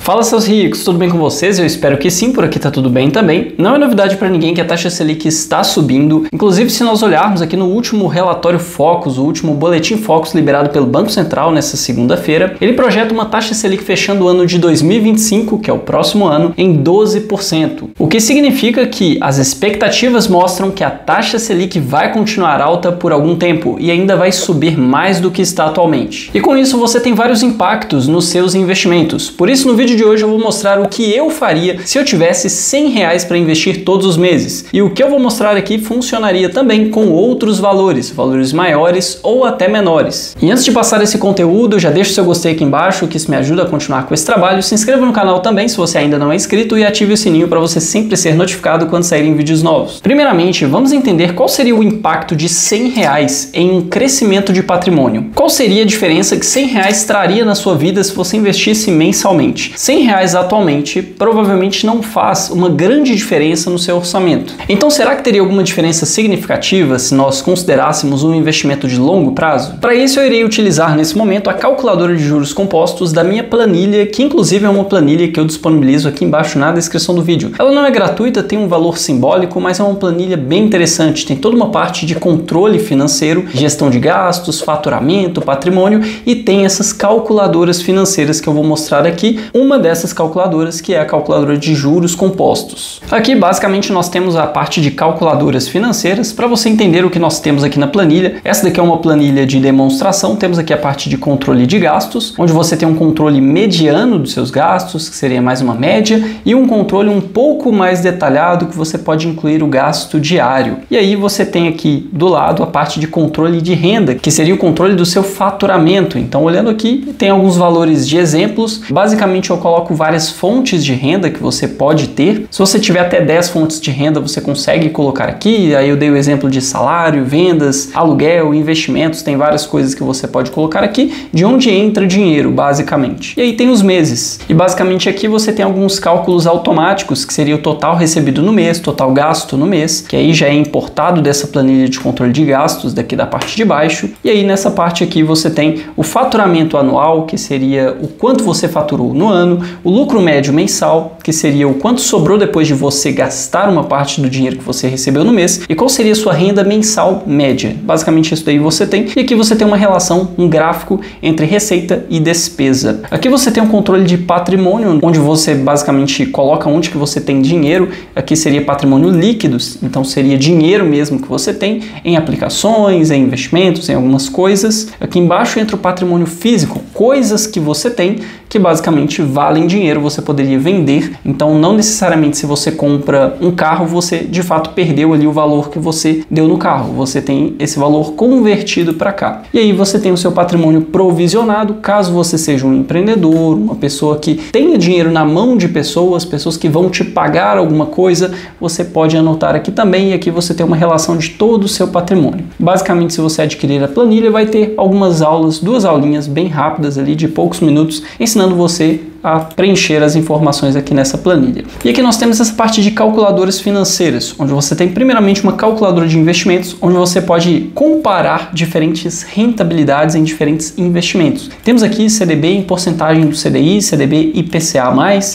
Fala, seus ricos, tudo bem com vocês? Eu espero que sim, por aqui tá tudo bem também. Não é novidade para ninguém que a taxa Selic está subindo. Inclusive, se nós olharmos aqui no último relatório Focus, o último boletim Focus liberado pelo Banco Central nessa segunda-feira, ele projeta uma taxa Selic fechando o ano de 2025, que é o próximo ano, em 12%. O que significa que as expectativas mostram que a taxa Selic vai continuar alta por algum tempo e ainda vai subir mais do que está atualmente. E com isso você tem vários impactos nos seus investimentos. Por isso, no vídeo de hoje eu vou mostrar o que eu faria se eu tivesse R$100 para investir todos os meses. E o que eu vou mostrar aqui funcionaria também com outros valores maiores ou até menores. E antes de passar esse conteúdo, já deixa o seu gostei aqui embaixo, que isso me ajuda a continuar com esse trabalho. Se inscreva no canal também se você ainda não é inscrito e ative o sininho para você sempre ser notificado quando saírem vídeos novos. Primeiramente, vamos entender qual seria o impacto de R$100 em um crescimento de patrimônio. Qual seria a diferença que R$100 traria na sua vida se você investisse mensalmente? R$100 atualmente provavelmente não faz uma grande diferença no seu orçamento. Então, será que teria alguma diferença significativa se nós considerássemos um investimento de longo prazo? Para isso, eu irei utilizar nesse momento a calculadora de juros compostos da minha planilha, que inclusive é uma planilha que eu disponibilizo aqui embaixo na descrição do vídeo. Ela não é gratuita, tem um valor simbólico, mas é uma planilha bem interessante. Tem toda uma parte de controle financeiro, gestão de gastos, faturamento, patrimônio e tem essas calculadoras financeiras que eu vou mostrar aqui. Uma dessas calculadoras que é a calculadora de juros compostos. Aqui basicamente nós temos a parte de calculadoras financeiras. Para você entender o que nós temos aqui na planilha, essa daqui é uma planilha de demonstração. Temos aqui a parte de controle de gastos, onde você tem um controle mediano dos seus gastos, que seria mais uma média, e um controle um pouco mais detalhado, que você pode incluir o gasto diário. E aí você tem aqui do lado a parte de controle de renda, que seria o controle do seu faturamento. Então, olhando aqui, tem alguns valores de exemplos. Basicamente, eu coloco várias fontes de renda que você pode ter. Se você tiver até 10 fontes de renda, você consegue colocar aqui. Aí eu dei o exemplo de salário, vendas, aluguel, investimentos. Tem várias coisas que você pode colocar aqui, de onde entra dinheiro, basicamente. E aí tem os meses. E basicamente aqui você tem alguns cálculos automáticos, que seria o total recebido no mês, total gasto no mês, que aí já é importado dessa planilha de controle de gastos, daqui da parte de baixo. E aí nessa parte aqui você tem o faturamento anual, que seria o quanto você faturou no ano, o lucro médio mensal, que seria o quanto sobrou depois de você gastar uma parte do dinheiro que você recebeu no mês, e qual seria a sua renda mensal média. Basicamente isso daí você tem. E aqui você tem uma relação, um gráfico entre receita e despesa. Aqui você tem um controle de patrimônio, onde você basicamente coloca onde que você tem dinheiro. Aqui seria patrimônio líquidos, então seria dinheiro mesmo que você tem em aplicações, em investimentos, em algumas coisas. Aqui embaixo entra o patrimônio físico, coisas que você tem que basicamente valem dinheiro, você poderia vender. Então, não necessariamente se você compra um carro, você de fato perdeu ali o valor que você deu no carro. Você tem esse valor convertido para cá. E aí você tem o seu patrimônio provisionado, caso você seja um empreendedor, uma pessoa que tenha dinheiro na mão de pessoas que vão te pagar alguma coisa, você pode anotar aqui também, e aqui você tem uma relação de todo o seu patrimônio. Basicamente, se você adquirir a planilha, vai ter algumas aulas, 2 aulinhas bem rápidas ali, de poucos minutos, ensinando você a preencher as informações aqui nessa planilha. E aqui nós temos essa parte de calculadoras financeiras, onde você tem primeiramente uma calculadora de investimentos, onde você pode comparar diferentes rentabilidades em diferentes investimentos. Temos aqui CDB em porcentagem do CDI, CDB IPCA+,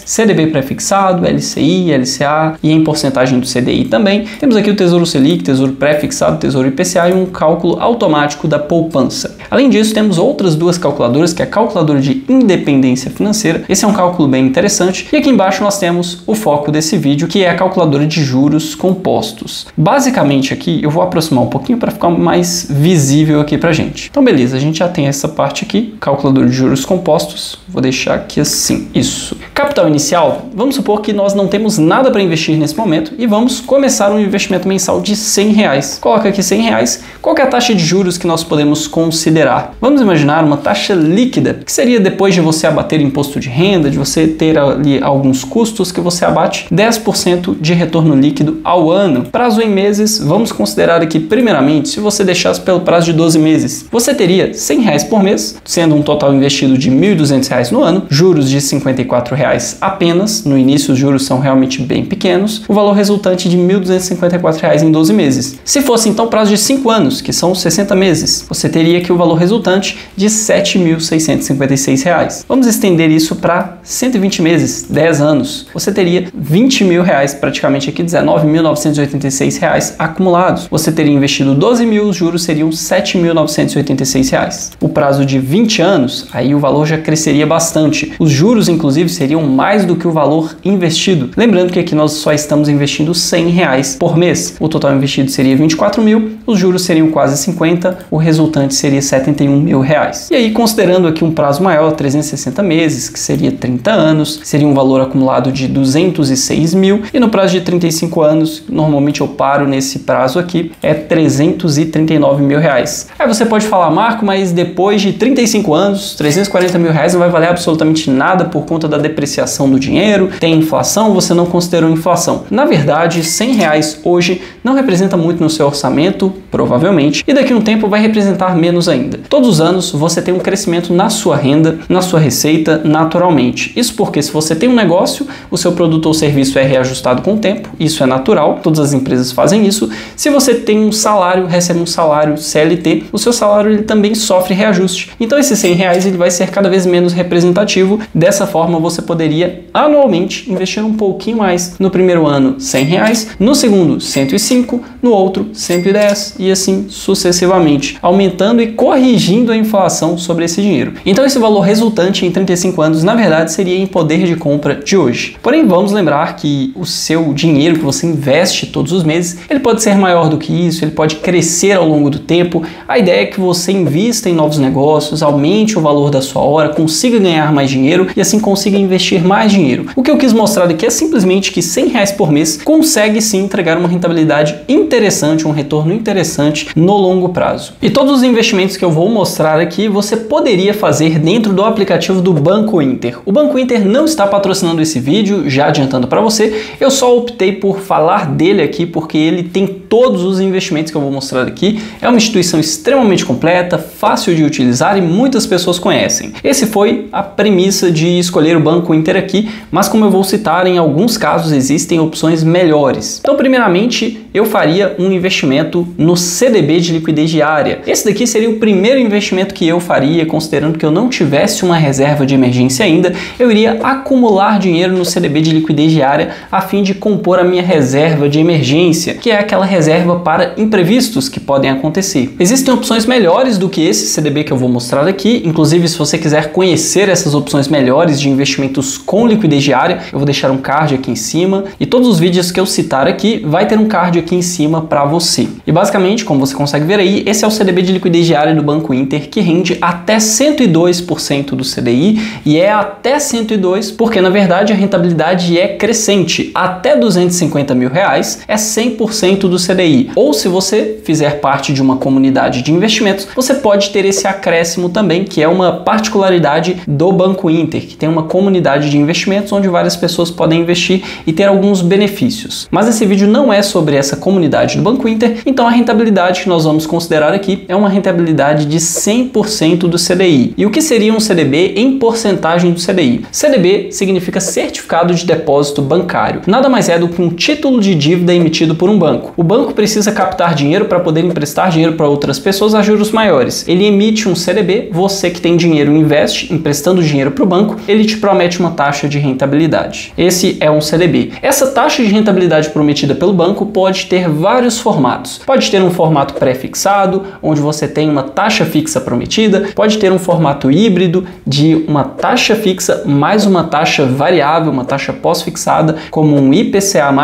CDB pré-fixado, LCI, LCA e em porcentagem do CDI também. Temos aqui o Tesouro Selic, Tesouro pré-fixado, Tesouro IPCA e um cálculo automático da poupança. Além disso, temos outras 2 calculadoras, que é a calculadora de independência financeira. Esse é um cálculo bem interessante. E aqui embaixo nós temos o foco desse vídeo, que é a calculadora de juros compostos. Basicamente aqui, eu vou aproximar um pouquinho para ficar mais visível aqui pra gente. Então beleza, a gente já tem essa parte aqui, calculadora de juros compostos. Vou deixar aqui assim, isso. Capital inicial, vamos supor que nós não temos nada para investir nesse momento e vamos começar um investimento mensal de R$100. Coloca aqui R$100. Qual que é a taxa de juros que nós podemos considerar? Vamos imaginar uma taxa líquida, que seria depois de você abater imposto de renda, de você ter ali alguns custos, que você abate 10% de retorno líquido ao ano. Prazo em meses, vamos considerar aqui primeiramente, se você deixasse pelo prazo de 12 meses, você teria R$100 por mês, sendo um total investido de R$1.200 no ano, juros de R$54 apenas. No início os juros são realmente bem pequenos, o valor resultante de R$1.254 em 12 meses. Se fosse então prazo de 5 anos, que são 60 meses, você teria aqui o valor resultante de R$7.656. Vamos estender isso para para 120 meses, 10 anos, você teria 20 mil reais, praticamente aqui 19.986 reais acumulados. Você teria investido 12 mil, os juros seriam 7.986 reais. O prazo de 20 anos, aí o valor já cresceria bastante. Os juros, inclusive, seriam mais do que o valor investido. Lembrando que aqui nós só estamos investindo 100 reais por mês. O total investido seria 24 mil, os juros seriam quase 50, o resultante seria 71 mil reais. E aí, considerando aqui um prazo maior, 360 meses, que seria 30 anos, seria um valor acumulado de 206 mil, e no prazo de 35 anos, normalmente eu paro nesse prazo aqui, é 339 mil reais. Aí você pode falar, Marco, mas depois de 35 anos, 340 mil reais não vai valer absolutamente nada por conta da depreciação do dinheiro, tem inflação, você não considerou inflação. Na verdade, 100 reais hoje não representa muito no seu orçamento, provavelmente, e daqui a um tempo vai representar menos ainda. Todos os anos você tem um crescimento na sua renda, na sua receita, naturalmente. Isso porque se você tem um negócio, o seu produto ou serviço é reajustado com o tempo, isso é natural, todas as empresas fazem isso. Se você tem um salário, recebe um salário CLT, o seu salário ele também sofre reajuste. Então esses 100 reais ele vai ser cada vez menos representativo. Dessa forma você poderia anualmente investir um pouquinho mais. No primeiro ano 100 reais, no segundo 105, no outro 110 e assim sucessivamente, aumentando e corrigindo a inflação sobre esse dinheiro. Então esse valor resultante em 35 anos na verdade seria em poder de compra de hoje. Porém vamos lembrar que o seu dinheiro que você investe todos os meses, ele pode ser maior do que isso, ele pode crescer ao longo do tempo. A ideia é que você invista em novos negócios, aumente o valor da sua hora, consiga ganhar mais dinheiro e assim consiga investir mais dinheiro. O que eu quis mostrar aqui é simplesmente que 100 reais por mês consegue sim entregar uma rentabilidade interessante, um retorno interessante no longo prazo. E todos os investimentos que eu vou mostrar aqui você poderia fazer dentro do aplicativo do Banco Inter. O Banco Inter não está patrocinando esse vídeo, já adiantando para você, eu só optei por falar dele aqui porque ele tem todos os investimentos que eu vou mostrar aqui. É uma instituição extremamente completa, fácil de utilizar e muitas pessoas conhecem. Esse foi a premissa de escolher o Banco Inter aqui, mas como eu vou citar, em alguns casos existem opções melhores. Então, primeiramente, eu faria um investimento no CDB de liquidez diária. Esse daqui seria o primeiro investimento que eu faria, considerando que eu não tivesse uma reserva de emergência ainda, eu iria acumular dinheiro no CDB de liquidez diária a fim de compor a minha reserva de emergência, que é aquela reserva para imprevistos que podem acontecer. Existem opções melhores do que esse CDB que eu vou mostrar aqui, inclusive se você quiser conhecer essas opções melhores de investimentos com liquidez diária, eu vou deixar um card aqui em cima e todos os vídeos que eu citar aqui vai ter um card aqui em cima para você. E basicamente, como você consegue ver aí, esse é o CDB de liquidez diária do Banco Inter que rende até 102% do CDI e é até 102 porque na verdade a rentabilidade é crescente. Até 250 mil reais é 100% do CDI. Ou se você fizer parte de uma comunidade de investimentos, você pode ter esse acréscimo também, que é uma particularidade do Banco Inter, que tem uma comunidade de investimentos onde várias pessoas podem investir e ter alguns benefícios. Mas esse vídeo não é sobre essa comunidade do Banco Inter, então a rentabilidade que nós vamos considerar aqui é uma rentabilidade de 100% do CDI. E o que seria um CDB em porcentagem do CDI? CDB significa Certificado de Depósito Bancário. Nada mais é do que um título de dívida emitido por um banco. O banco precisa captar dinheiro para poder emprestar dinheiro para outras pessoas a juros maiores. Ele emite um CDB, você que tem dinheiro investe, emprestando dinheiro para o banco, ele te promete uma taxa de rentabilidade. Esse é um CDB. Essa taxa de rentabilidade prometida pelo banco pode ter vários formatos. Pode ter um formato pré-fixado, onde você tem uma taxa fixa prometida, pode ter um formato híbrido de uma taxa fixa mais uma taxa variável, uma taxa pós-fixada, como um IPCA+,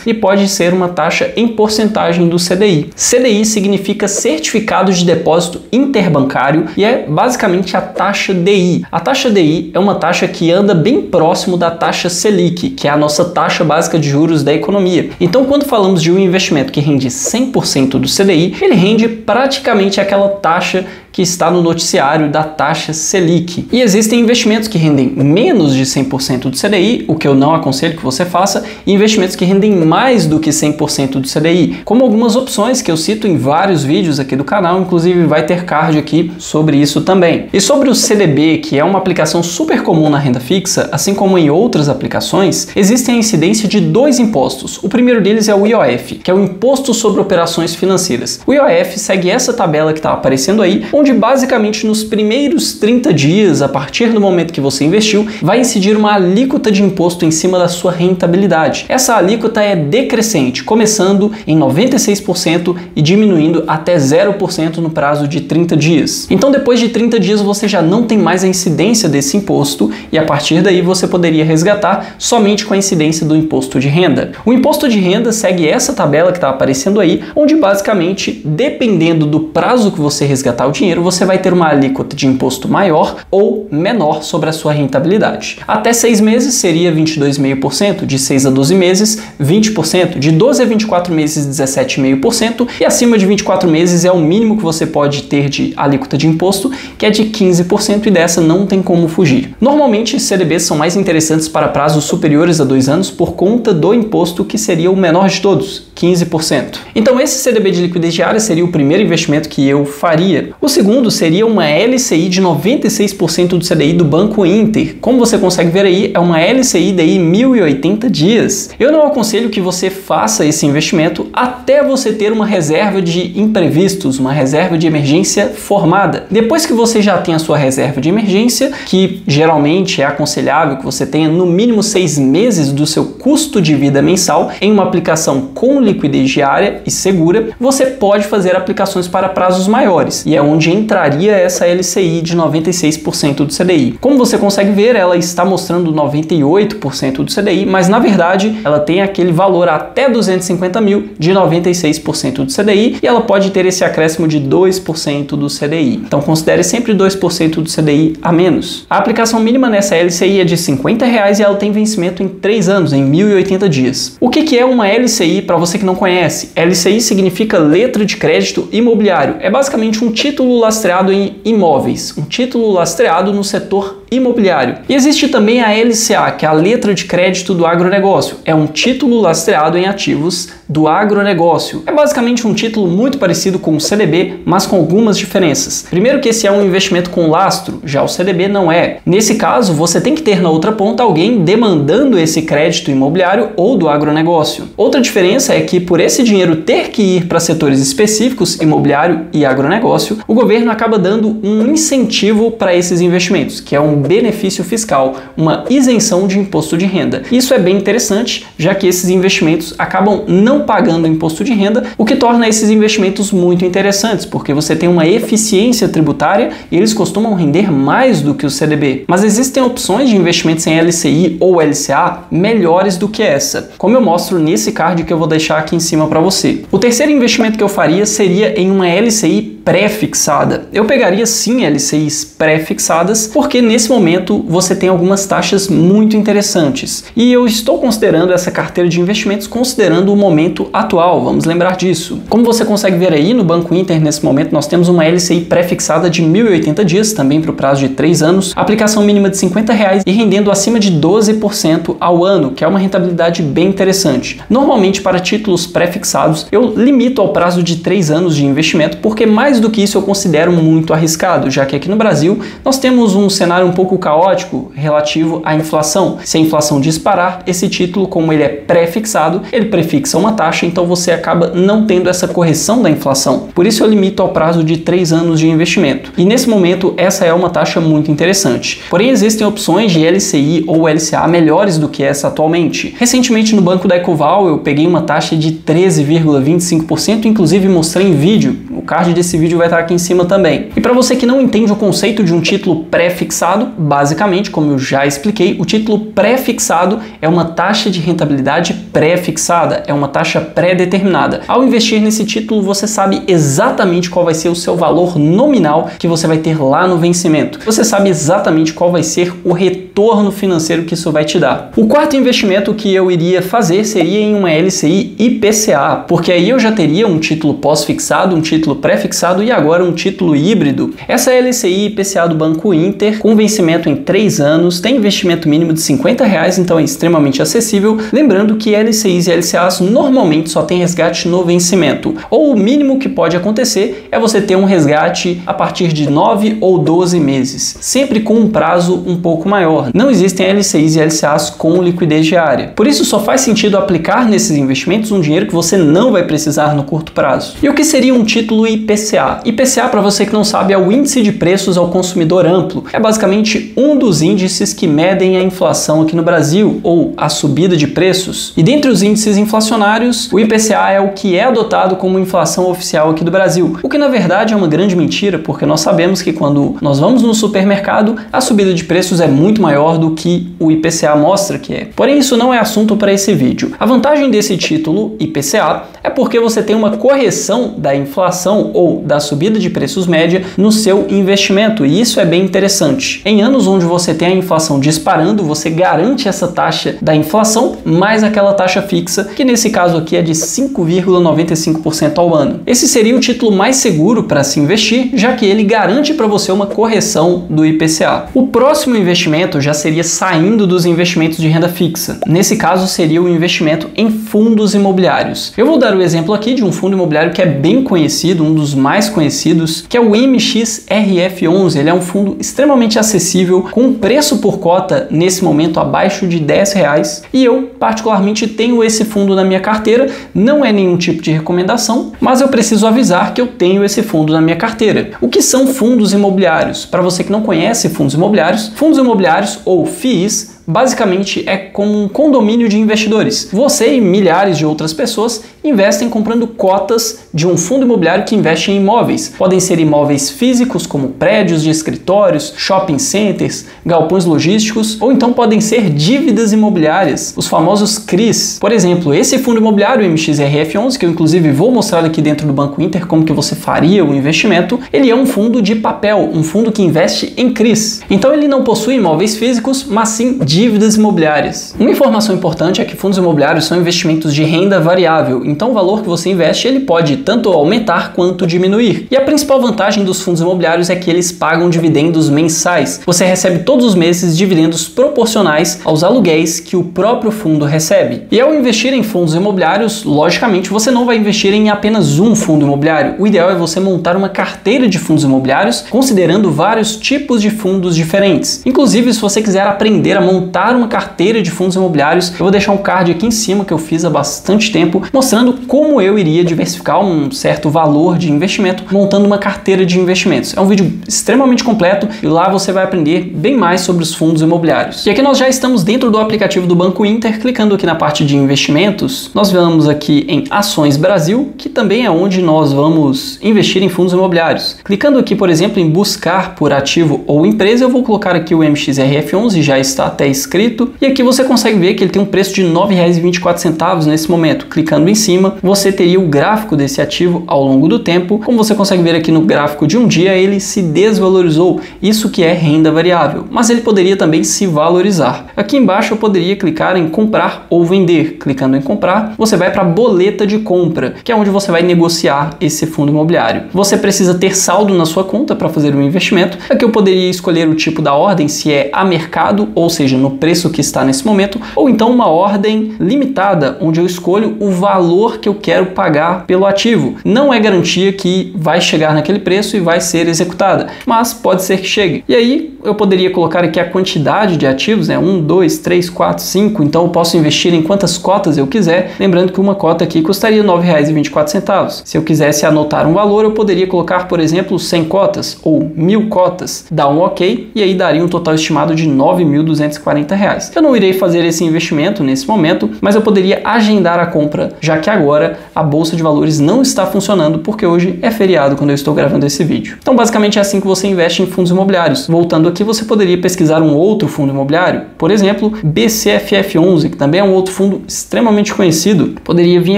e pode ser uma taxa em porcentagem do CDI. CDI significa Certificado de Depósito Interbancário e é basicamente a taxa DI. A taxa DI é uma taxa que anda bem próximo da taxa Selic, que é a nossa taxa básica de juros da economia. Então, quando falamos de um investimento que rende 100% do CDI, ele rende praticamente aquela taxa que está no noticiário da taxa Selic. E existem investimentos que rendem menos de 100% do CDI, o que eu não aconselho que você faça, e investimentos que rendem mais do que 100% do CDI, como algumas opções que eu cito em vários vídeos aqui do canal, inclusive vai ter card aqui sobre isso também. E sobre o CDB, que é uma aplicação super comum na renda fixa, assim como em outras aplicações, existe a incidência de dois impostos. O primeiro deles é o IOF, que é o Imposto sobre Operações Financeiras. O IOF segue essa tabela que está aparecendo aí, onde onde basicamente nos primeiros 30 dias, a partir do momento que você investiu, vai incidir uma alíquota de imposto em cima da sua rentabilidade. Essa alíquota é decrescente, começando em 96% e diminuindo até 0% no prazo de 30 dias. Então depois de 30 dias você já não tem mais a incidência desse imposto e a partir daí você poderia resgatar somente com a incidência do imposto de renda. O imposto de renda segue essa tabela que está aparecendo aí, onde basicamente, dependendo do prazo que você resgatar o dinheiro, você vai ter uma alíquota de imposto maior ou menor sobre a sua rentabilidade. Até 6 meses seria 22,5%, de 6 a 12 meses 20%, de 12 a 24 meses 17,5% e acima de 24 meses é o mínimo que você pode ter de alíquota de imposto, que é de 15% e dessa não tem como fugir. Normalmente CDBs são mais interessantes para prazos superiores a 2 anos por conta do imposto que seria o menor de todos, 15%. Então esse CDB de liquidez diária seria o primeiro investimento que eu faria. O segundo seria uma LCI de 96% do CDI do Banco Inter. Como você consegue ver aí, é uma LCI de 1080 dias. Eu não aconselho que você faça esse investimento até você ter uma reserva de imprevistos, uma reserva de emergência formada. Depois que você já tem a sua reserva de emergência, que geralmente é aconselhável que você tenha no mínimo 6 meses do seu custo de vida mensal em uma aplicação com liquidez diária e segura, você pode fazer aplicações para prazos maiores, e é onde entraria essa LCI de 96% do CDI. Como você consegue ver, ela está mostrando 98% do CDI, mas na verdade ela tem aquele valor até 250 mil de 96% do CDI e ela pode ter esse acréscimo de 2% do CDI. Então considere sempre 2% do CDI a menos. A aplicação mínima nessa LCI é de R$50 e ela tem vencimento em 3 anos, em 1080 dias. O que é uma LCI para você que não conhece? LCI significa letra de crédito imobiliário. É basicamente um título lastreado em imóveis, um título lastreado no setor imobiliário. E existe também a LCA, que é a letra de crédito do agronegócio. É um título lastreado em ativos do agronegócio. É basicamente um título muito parecido com o CDB, mas com algumas diferenças. Primeiro que esse é um investimento com lastro, já o CDB não é. Nesse caso, você tem que ter na outra ponta alguém demandando esse crédito imobiliário ou do agronegócio. Outra diferença é que por esse dinheiro ter que ir para setores específicos, imobiliário e agronegócio, o governo acaba dando um incentivo para esses investimentos, que é um benefício fiscal, uma isenção de imposto de renda. Isso é bem interessante, já que esses investimentos acabam não pagando imposto de renda, o que torna esses investimentos muito interessantes, porque você tem uma eficiência tributária e eles costumam render mais do que o CDB. Mas existem opções de investimentos em LCI ou LCA melhores do que essa, como eu mostro nesse card que eu vou deixar aqui em cima para você. O terceiro investimento que eu faria seria em uma LCI pré-fixada. Eu pegaria sim LCIs pré-fixadas, porque nesse momento você tem algumas taxas muito interessantes. E eu estou considerando essa carteira de investimentos considerando o momento atual, vamos lembrar disso. Como você consegue ver aí no Banco Inter, nesse momento nós temos uma LCI pré-fixada de 1080 dias, também para o prazo de 3 anos, aplicação mínima de R$50 e rendendo acima de 12% ao ano, que é uma rentabilidade bem interessante. Normalmente para títulos pré-fixados eu limito ao prazo de 3 anos de investimento, porque mais do que isso eu considero muito arriscado, já que aqui no Brasil nós temos um cenário um pouco caótico relativo à inflação. Se a inflação disparar, esse título, como ele é pré-fixado, ele prefixa uma taxa, então você acaba não tendo essa correção da inflação. Por isso eu limito ao prazo de 3 anos de investimento. E nesse momento essa é uma taxa muito interessante. Porém existem opções de LCI ou LCA melhores do que essa atualmente. Recentemente no banco da Ecoval eu peguei uma taxa de 13,25%, inclusive mostrei em vídeo. O card desse vídeo vai estar aqui em cima também. E para você que não entende o conceito de um título pré-fixado, basicamente, como eu já expliquei, o título pré-fixado é uma taxa de rentabilidade pré-fixada, é uma taxa pré-determinada. Ao investir nesse título, você sabe exatamente qual vai ser o seu valor nominal que você vai ter lá no vencimento. Você sabe exatamente qual vai ser o retorno financeiro que isso vai te dar. O quarto investimento que eu iria fazer seria em uma LCI IPCA, porque aí eu já teria um título pós-fixado, um título pré-fixado e agora um título híbrido. Essa LCI IPCA do Banco Inter, com vencimento em 3 anos, tem investimento mínimo de R$50, então é extremamente acessível. Lembrando que LCIs e LCAs normalmente só tem resgate no vencimento, ou o mínimo que pode acontecer é você ter um resgate a partir de 9 ou 12 meses, sempre com um prazo um pouco maior. Não existem LCIs e LCAs com liquidez diária. Por isso só faz sentido aplicar nesses investimentos um dinheiro que você não vai precisar no curto prazo. E o que seria um título do IPCA. IPCA, para você que não sabe, é o Índice de Preços ao Consumidor Amplo. É basicamente um dos índices que medem a inflação aqui no Brasil, ou a subida de preços. E dentre os índices inflacionários, o IPCA é o que é adotado como inflação oficial aqui do Brasil, o que na verdade é uma grande mentira, porque nós sabemos que quando nós vamos no supermercado, a subida de preços é muito maior do que o IPCA mostra que é. Porém, isso não é assunto para esse vídeo. A vantagem desse título, IPCA, é porque você tem uma correção da inflação ou da subida de preços média no seu investimento, e isso é bem interessante. Em anos onde você tem a inflação disparando, você garante essa taxa da inflação mais aquela taxa fixa, que nesse caso aqui é de 5,95% ao ano. Esse seria o título mais seguro para se investir, já que ele garante para você uma correção do IPCA. O próximo investimento já seria saindo dos investimentos de renda fixa. Nesse caso seria o investimento em fundos imobiliários. Eu vou dar o exemplo aqui de um fundo imobiliário que é bem conhecido, um dos mais conhecidos, que é o MXRF11. Ele é um fundo extremamente acessível, com preço por cota nesse momento abaixo de R$10, e eu particularmente tenho esse fundo na minha carteira. Não é nenhum tipo de recomendação, mas eu preciso avisar que eu tenho esse fundo na minha carteira. O que são fundos imobiliários? Para você que não conhece fundos imobiliários ou FIIs, basicamente é como um condomínio de investidores. Você e milhares de outras pessoas investem comprando cotas de um fundo imobiliário que investe em imóveis. Podem ser imóveis físicos, como prédios de escritórios, shopping centers, galpões logísticos, ou então podem ser dívidas imobiliárias, os famosos CRIs. Por exemplo, esse fundo imobiliário, o MXRF11, que eu inclusive vou mostrar aqui dentro do Banco Inter como que você faria o investimento, ele é um fundo de papel, um fundo que investe em CRIs. Então ele não possui imóveis físicos, mas sim dívidas imobiliárias. Uma informação importante é que fundos imobiliários são investimentos de renda variável, então o valor que você investe ele pode tanto aumentar quanto diminuir. E a principal vantagem dos fundos imobiliários é que eles pagam dividendos mensais. Você recebe todos os meses dividendos proporcionais aos aluguéis que o próprio fundo recebe. E ao investir em fundos imobiliários, logicamente você não vai investir em apenas um fundo imobiliário. O ideal é você montar uma carteira de fundos imobiliários, considerando vários tipos de fundos diferentes. Inclusive, se você quiser aprender a montar uma carteira de fundos imobiliários, eu vou deixar um card aqui em cima que eu fiz há bastante tempo, mostrando como eu iria diversificar um certo valor de investimento montando uma carteira de investimentos. É um vídeo extremamente completo e lá você vai aprender bem mais sobre os fundos imobiliários. E aqui nós já estamos dentro do aplicativo do Banco Inter. Clicando aqui na parte de investimentos, nós vamos aqui em Ações Brasil, que também é onde nós vamos investir em fundos imobiliários. Clicando aqui, por exemplo, em buscar por ativo ou empresa, eu vou colocar aqui o MXRF11, já está até escrito, e aqui você consegue ver que ele tem um preço de R$ 9,24 nesse momento. Clicando em cima, você teria o gráfico desse ativo ao longo do tempo. Como você consegue ver aqui no gráfico de um dia, ele se desvalorizou, isso que é renda variável, mas ele poderia também se valorizar. Aqui embaixo eu poderia clicar em comprar ou vender. Clicando em comprar, você vai para a boleta de compra, que é onde você vai negociar esse fundo imobiliário. Você precisa ter saldo na sua conta para fazer um investimento. Aqui eu poderia escolher o tipo da ordem, se é a mercado, ou seja, no preço que está nesse momento, ou então uma ordem limitada, onde eu escolho o valor que eu quero pagar pelo ativo. Não é garantia que vai chegar naquele preço e vai ser executada, mas pode ser que chegue. E aí eu poderia colocar aqui a quantidade de ativos, né? 1, 2, 3, 4, 5, então eu posso investir em quantas cotas eu quiser, lembrando que uma cota aqui custaria R$ 9,24. Se eu quisesse anotar um valor, eu poderia colocar, por exemplo, 100 cotas ou 1.000 cotas, dá um ok, e aí daria um total estimado de R$ 9.240. Eu não irei fazer esse investimento nesse momento, mas eu poderia agendar a compra, já que agora a Bolsa de Valores não está funcionando, porque hoje é feriado quando eu estou gravando esse vídeo. Então basicamente é assim que você investe em fundos imobiliários. Voltando aqui, você poderia pesquisar um outro fundo imobiliário, por exemplo, BCFF11, que também é um outro fundo extremamente conhecido. Poderia vir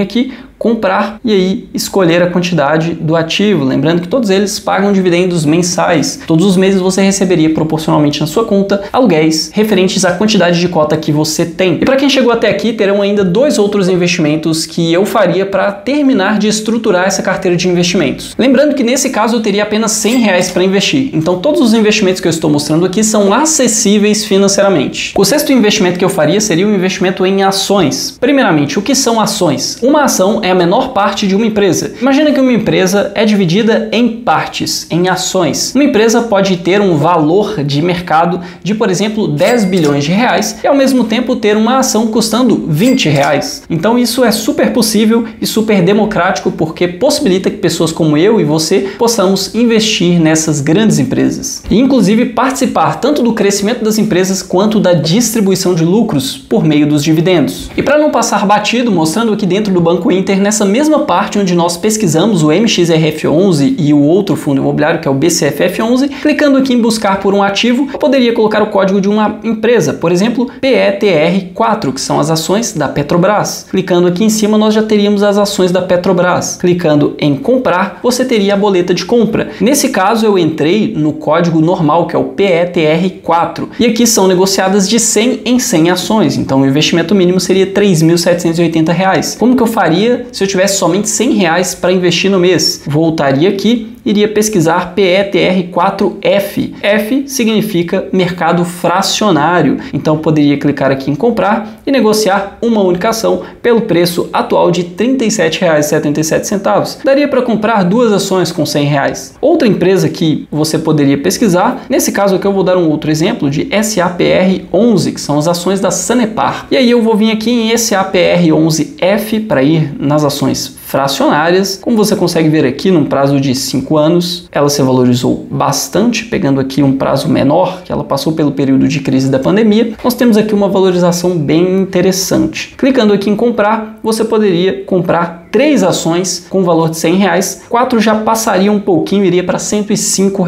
aqui, comprar e aí escolher a quantidade do ativo. Lembrando que todos eles pagam dividendos mensais. Todos os meses você receberia proporcionalmente na sua conta aluguéis referentes à quantidade de cota que você tem. E para quem chegou até aqui, terão ainda dois outros investimentos que eu faria para terminar de estruturar essa carteira de investimentos. Lembrando que nesse caso eu teria apenas R$100 para investir. Então todos os investimentos que eu estou mostrando aqui são acessíveis financeiramente. O sexto investimento que eu faria seria o investimento em ações. Primeiramente, o que são ações? Uma ação é é a menor parte de uma empresa. Imagina que uma empresa é dividida em partes, em ações. Uma empresa pode ter um valor de mercado de, por exemplo, 10 bilhões de reais e ao mesmo tempo ter uma ação custando 20 reais. Então isso é super possível e super democrático porque possibilita que pessoas como eu e você possamos investir nessas grandes empresas. E inclusive participar tanto do crescimento das empresas quanto da distribuição de lucros por meio dos dividendos. E para não passar batido, mostrando aqui dentro do Banco Inter, nessa mesma parte onde nós pesquisamos o MXRF11 e o outro fundo imobiliário, que é o BCFF11, clicando aqui em buscar por um ativo, eu poderia colocar o código de uma empresa, por exemplo, PETR4, que são as ações da Petrobras. Clicando aqui em cima, nós já teríamos as ações da Petrobras. Clicando em comprar, você teria a boleta de compra. Nesse caso, eu entrei no código normal, que é o PETR4, e aqui são negociadas de 100 em 100 ações, então o investimento mínimo seria R$ 3.780. Como que eu faria se eu tivesse somente R$ 100 para investir no mês? Voltaria aqui, iria pesquisar PETR4F. F significa mercado fracionário. Então poderia clicar aqui em comprar e negociar uma única ação pelo preço atual de R$ 37,77. Daria para comprar duas ações com R$ 100. Outra empresa que você poderia pesquisar, nesse caso aqui eu vou dar um outro exemplo de SAPR11, que são as ações da Sanepar. E aí eu vou vir aqui em SAPR11F para ir nas ações fracionárias. Como você consegue ver aqui, num prazo de 5 anos, ela se valorizou bastante, pegando aqui um prazo menor, que ela passou pelo período de crise da pandemia. Nós temos aqui uma valorização bem interessante. Clicando aqui em comprar, você poderia comprar 3 ações com valor de R$ 100, 4 já passaria um pouquinho, iria para R$ 105.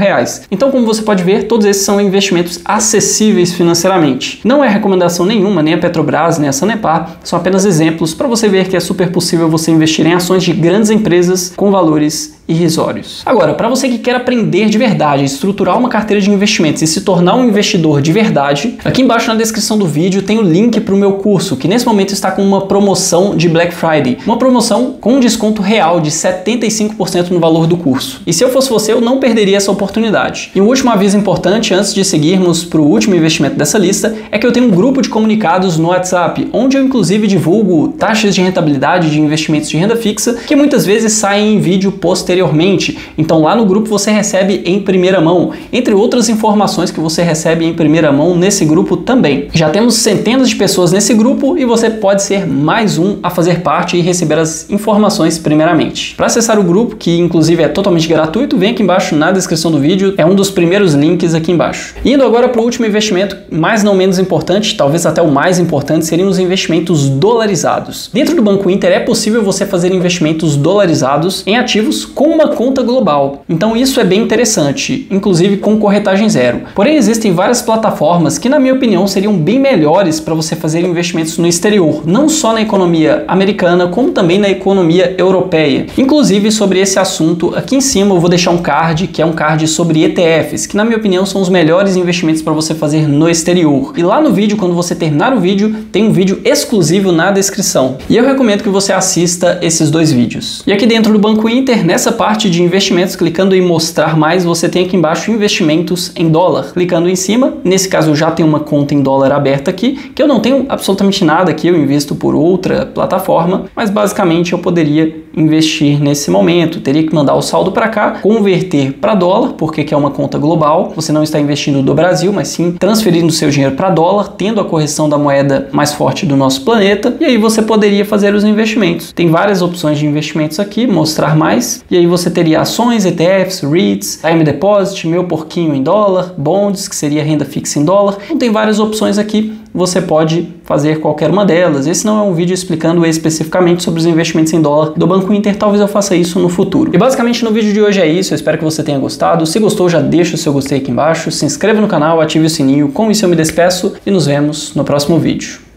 Então, como você pode ver, todos esses são investimentos acessíveis financeiramente. Não é recomendação nenhuma, nem a Petrobras, nem a Sanepar, são apenas exemplos para você ver que é super possível você investir em ações de grandes empresas com valores irrisórios. Agora, para você que quer aprender de verdade, estruturar uma carteira de investimentos e se tornar um investidor de verdade, aqui embaixo na descrição do vídeo tem o link para o meu curso, que nesse momento está com uma promoção de Black Friday, uma promoção com um desconto real de 75% no valor do curso. E se eu fosse você, eu não perderia essa oportunidade. E um último aviso importante antes de seguirmos para o último investimento dessa lista é que eu tenho um grupo de comunicados no WhatsApp, onde eu inclusive divulgo taxas de rentabilidade de investimentos de renda fixa que muitas vezes saem em vídeo posteriormente. Então lá no grupo você recebe em primeira mão, entre outras informações que você recebe em primeira mão nesse grupo também. Já temos centenas de pessoas nesse grupo e você pode ser mais um a fazer parte e receber as informações primeiramente. Para acessar o grupo, que inclusive é totalmente gratuito, vem aqui embaixo na descrição do vídeo, é um dos primeiros links aqui embaixo. Indo agora para o último investimento, mais não menos importante, talvez até o mais importante, seriam os investimentos dolarizados. Dentro do Banco Inter é possível você fazer investimentos dolarizados em ativos com uma conta global. Então isso é bem interessante, inclusive com corretagem zero. Porém, existem várias plataformas que, na minha opinião, seriam bem melhores para você fazer investimentos no exterior, não só na economia americana, como também na economia europeia. Inclusive, sobre esse assunto, aqui em cima eu vou deixar um card, que é um card sobre ETFs, que na minha opinião são os melhores investimentos para você fazer no exterior. E lá no vídeo, quando você terminar o vídeo, tem um vídeo exclusivo na descrição. E eu recomendo que você assista esses 2 vídeos. E aqui dentro do Banco Inter, nessa parte de investimentos, clicando em mostrar mais, você tem aqui embaixo investimentos em dólar. Clicando em cima, nesse caso eu já tenho uma conta em dólar aberta aqui, que eu não tenho absolutamente nada aqui, eu invisto por outra plataforma, mas basicamente eu poderia investir nesse momento, teria que mandar o saldo para cá, converter para dólar, porque é uma conta global, você não está investindo do Brasil, mas sim transferindo seu dinheiro para dólar, tendo a correção da moeda mais forte do nosso planeta, e aí você poderia fazer os investimentos. Tem várias opções de investimentos aqui, mostrar mais, e aí você teria ações, ETFs, REITs, time deposit, meu porquinho em dólar, bonds, que seria renda fixa em dólar. Então tem várias opções aqui, você pode fazer qualquer uma delas. Esse não é um vídeo explicando especificamente sobre os investimentos em dólar do Banco Inter, talvez eu faça isso no futuro. E basicamente no vídeo de hoje é isso, eu espero que você tenha gostado. Se gostou, já deixa o seu gostei aqui embaixo, se inscreva no canal, ative o sininho. Com isso eu me despeço e nos vemos no próximo vídeo.